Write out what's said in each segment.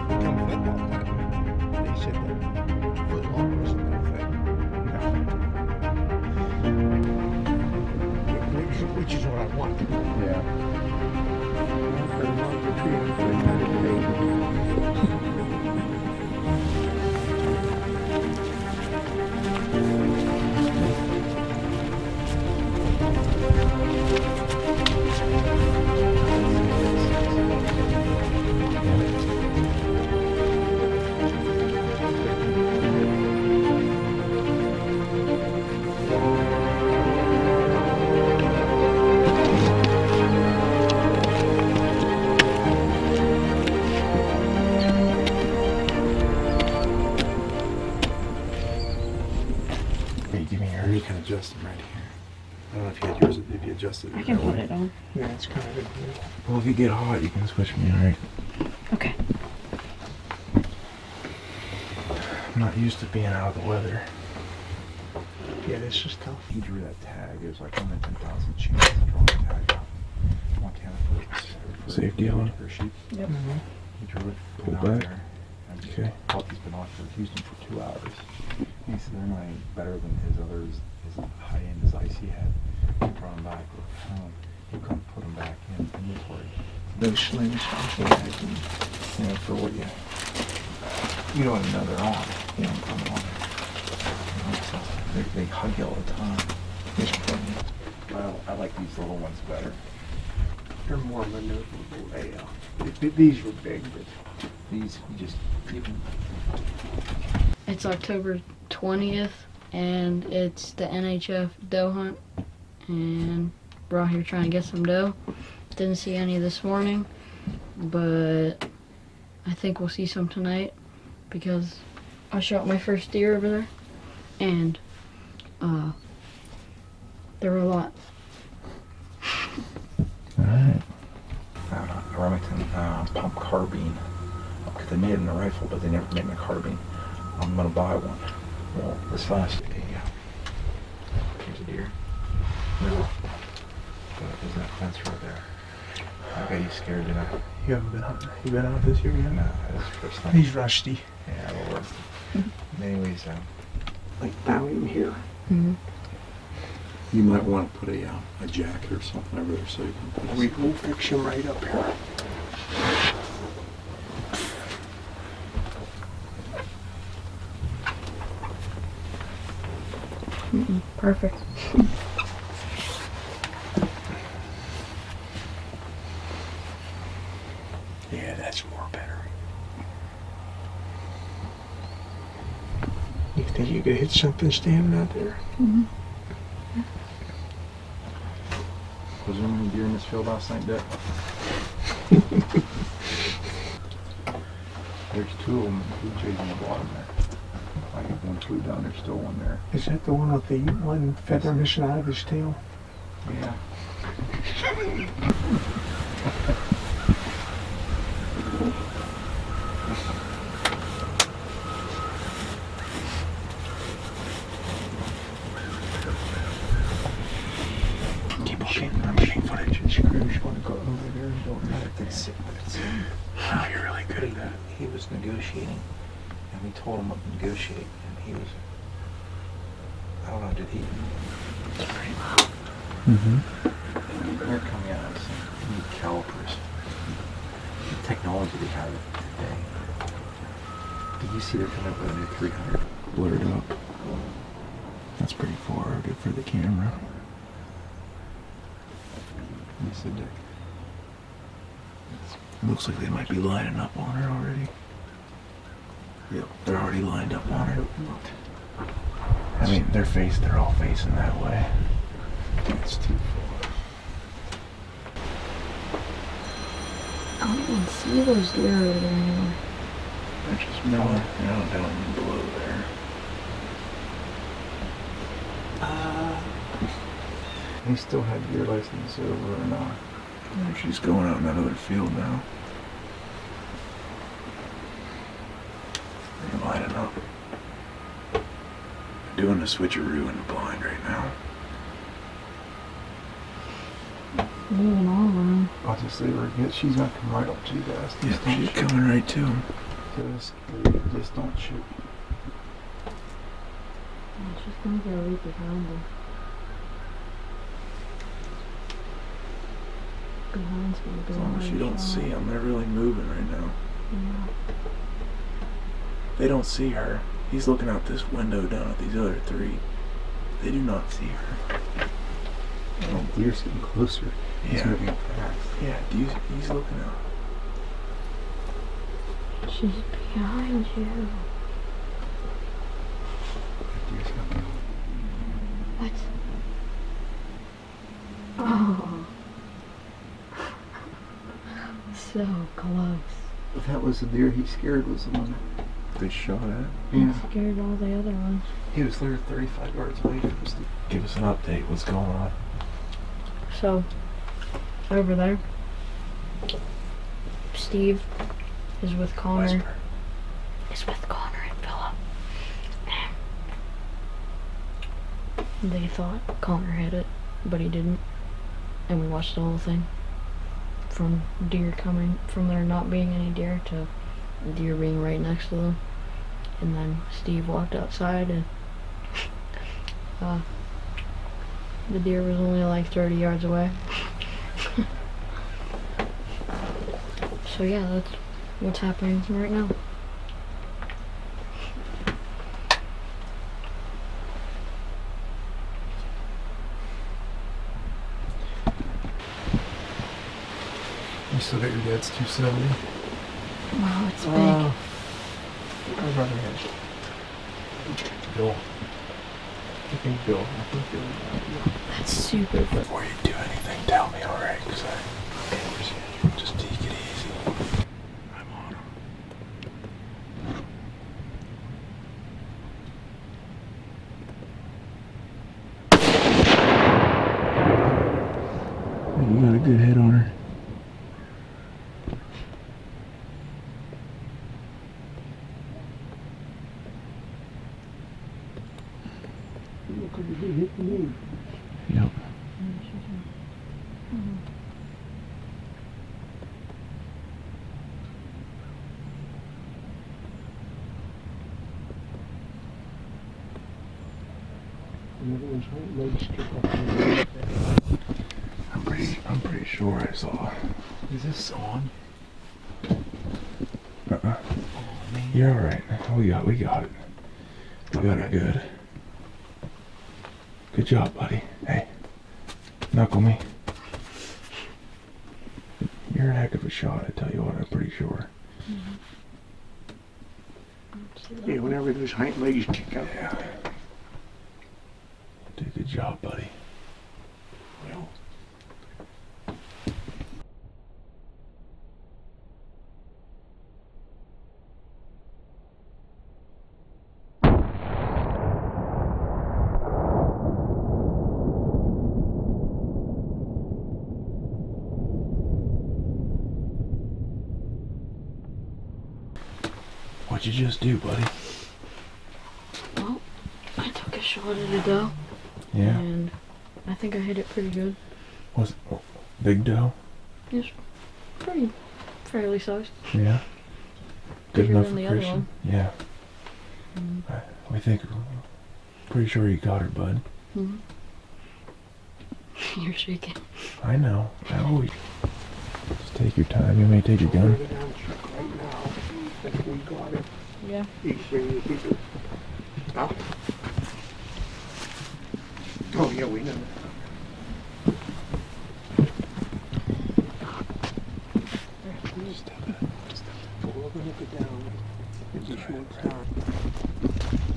become football player. They said that football was a better thing. Which is what I want. Yeah. Give me your. And you can adjust them right here. I don't know if you had yours, if you adjusted it. I can put it on. Yeah, it's kind of good. Well, if you get hot, you can switch me, alright? Okay. I'm not used to being out of the weather. Yeah, this is tough. He drew that tag. It was like 1 in 10,000 chance to draw the tag out. Montana for safety on for sheep. Yep. He drew it. Pull out back. there, and Okay. Puppy's been on for Houston for 2 hours. He said they're not any better than his others. His high end is icy head. He brought him back. He couldn't put him back in inventory. Those slings, You know, for what you don't even know they're on. You don't put them on. They hug you all the time. it's funny. Well, I like these little ones better. They're more maneuverable. These were big, but These, you just give them. It's October 20th, and it's the NHF doe hunt, and we're out here trying to get some doe. Didn't see any this morning, but I think we'll see some tonight because I shot my first deer over there, and there were a lot. Alright. A Remington pump carbine. Because they made it in a rifle, but they never made it in a carbine. I'm gonna buy one. Well, this last day, here's a deer. No. But there's that fence right there. I got you scared, didn't I? you haven't been hunting. You been out this year yet? No, that's the first time. He's rusty. Yeah, a little rusty. Anyways, Like down in here. Mm-hmm. you might want to put a jacket or something over there so you can put We'll fix him right up here. Perfect. Yeah, that's more better. You think you could hit something standing out there? Mm-hmm. Was there any deer in this field last night, Dick? There's 2 of them, blue jays on the bottom there. I think one flew down, there's still one there. Is that the one with the one feather missing out of his tail? Yeah. Keep looking. I'm getting footage. Scrooge want to go over there and don't let it. That's it. Oh, you're really good at that. He was negotiating, and we told him what to negotiate, and he was, I don't know, did he? Mm-hmm. They're coming out of some new calipers. The technology they have today. Did you see they're coming up with a new 300? Blurred up. That's pretty far, good for the camera. You said, Dick. Looks like they might be lining up on her already. Yep, they're already lined up on her. I mean, they're all facing that way. It's too far. I don't even see those deer over there anymore. They're just milling. Down below there. He still had deer license over or not? She's going out in that other field now. They're lining up. They're doing the switcheroo in the blind right now. Moving all around. I'll just leave her get. She's gonna come right up to you guys. Yeah, she's coming right to him. Just don't shoot. She's gonna go right behind him. Behind's gonna be As long as you don't see them, they're really moving right now. Yeah. They don't see her. He's looking out this window down at these other three. They do not see her. Oh, deer's getting closer. He's Yeah. moving fast. Yeah, he's looking out. She's behind you. Deer's coming. What? Oh. So close. If that was the deer he scared, was the one. They shot at. Yeah. Scared all the other ones. He was literally 35 yards away from us. Give us an update. What's going on? So, over there, Steve is with Connor. Whisper. Is with Connor and Philip. They thought Connor hit it, but he didn't. And we watched the whole thing. From deer coming, from there not being any deer to deer being right next to them. And then Steve walked outside and the deer was only like 30 yards away. So yeah, that's what's happening right now. You still got your dad's 270? Wow, it's big. I'm running in. Bill. I think Bill. That's super big. Before you do anything, tell me, alright? Because just take it easy. I'm on him. You got a good hit on her. Yep. I'm pretty sure I saw. Is this on? You're alright. We got it. We got it good. Good job, buddy. Hey, knuckle me. You're a heck of a shot, I tell you what, I'm pretty sure. Yeah, whenever those hind legs kick out. Yeah. Did a good job, buddy. Well, What'd you just do, buddy? Well, I took a shot at a doe, Yeah. and I think I hit it pretty good. Was big doe? It's pretty, fairly sized. Yeah. Good Bigger enough than for the other Christian? one. Yeah. We think, pretty sure you got her, bud. Mhm. You're shaking. I know. Just take your time. You may take your gun. we're down truck right now. If we got it, Yeah. he's bringing the people. Huh? Oh, yeah, we know. Well, we're gonna go down. It's a short time.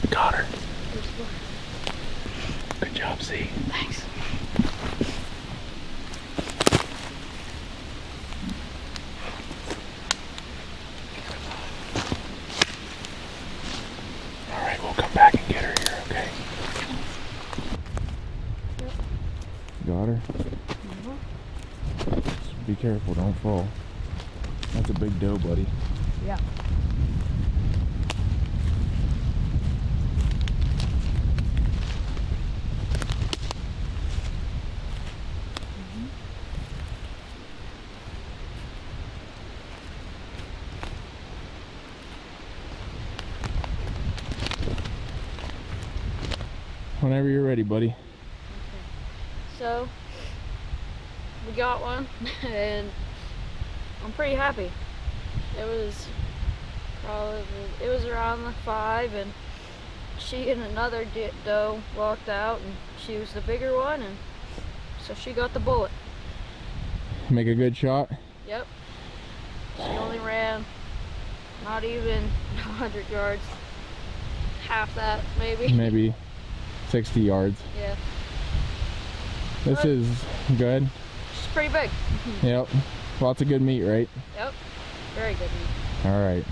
Got her. Good job, Z. Thanks. Alright, we'll come back and get her here, okay? Got her? Just be careful, don't fall. That's a big doe, buddy. Yeah. Whenever you're ready, buddy. So, we got one, and I'm pretty happy. It was around the 5, and she and another doe walked out, and she was the bigger one, and so she got the bullet. Make a good shot. Yep. She only ran not even 100 yards. Half that, maybe. Maybe 60 yards. Yeah. This is good. She's pretty big. Yep. Lots of good meat, right? Yep. Very good meat. All right.